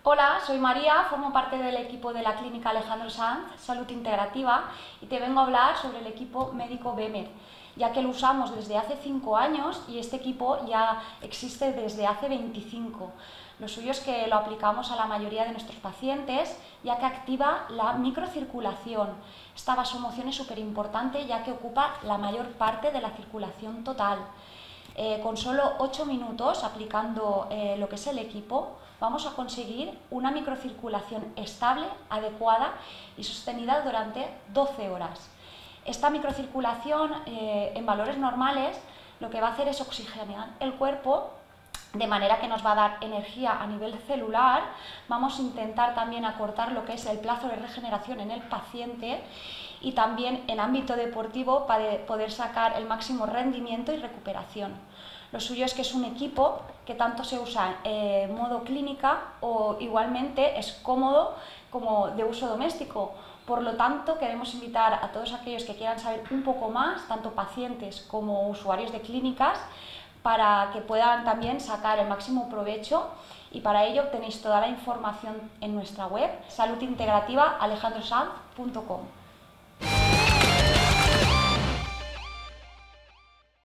Hola, soy María, formo parte del equipo de la Clínica Alejandro Sanz, Salud Integrativa, y te vengo a hablar sobre el equipo médico BEMER, ya que lo usamos desde hace 5 años y este equipo ya existe desde hace 25. Lo suyo es que lo aplicamos a la mayoría de nuestros pacientes, ya que activa la microcirculación. Esta vasomoción es súper importante, ya que ocupa la mayor parte de la circulación total. Con solo 8 minutos aplicando lo que es el equipo, vamos a conseguir una microcirculación estable, adecuada y sostenida durante 12 horas. Esta microcirculación en valores normales lo que va a hacer es oxigenar el cuerpo de manera que nos va a dar energía a nivel celular. Vamos a intentar también acortar lo que es el plazo de regeneración en el paciente y también en ámbito deportivo para poder sacar el máximo rendimiento y recuperación. Lo suyo es que es un equipo que tanto se usa en modo clínica o igualmente es cómodo como de uso doméstico. Por lo tanto, queremos invitar a todos aquellos que quieran saber un poco más, tanto pacientes como usuarios de clínicas, para que puedan también sacar el máximo provecho, y para ello tenéis toda la información en nuestra web saludintegrativaalejandrosanz.com.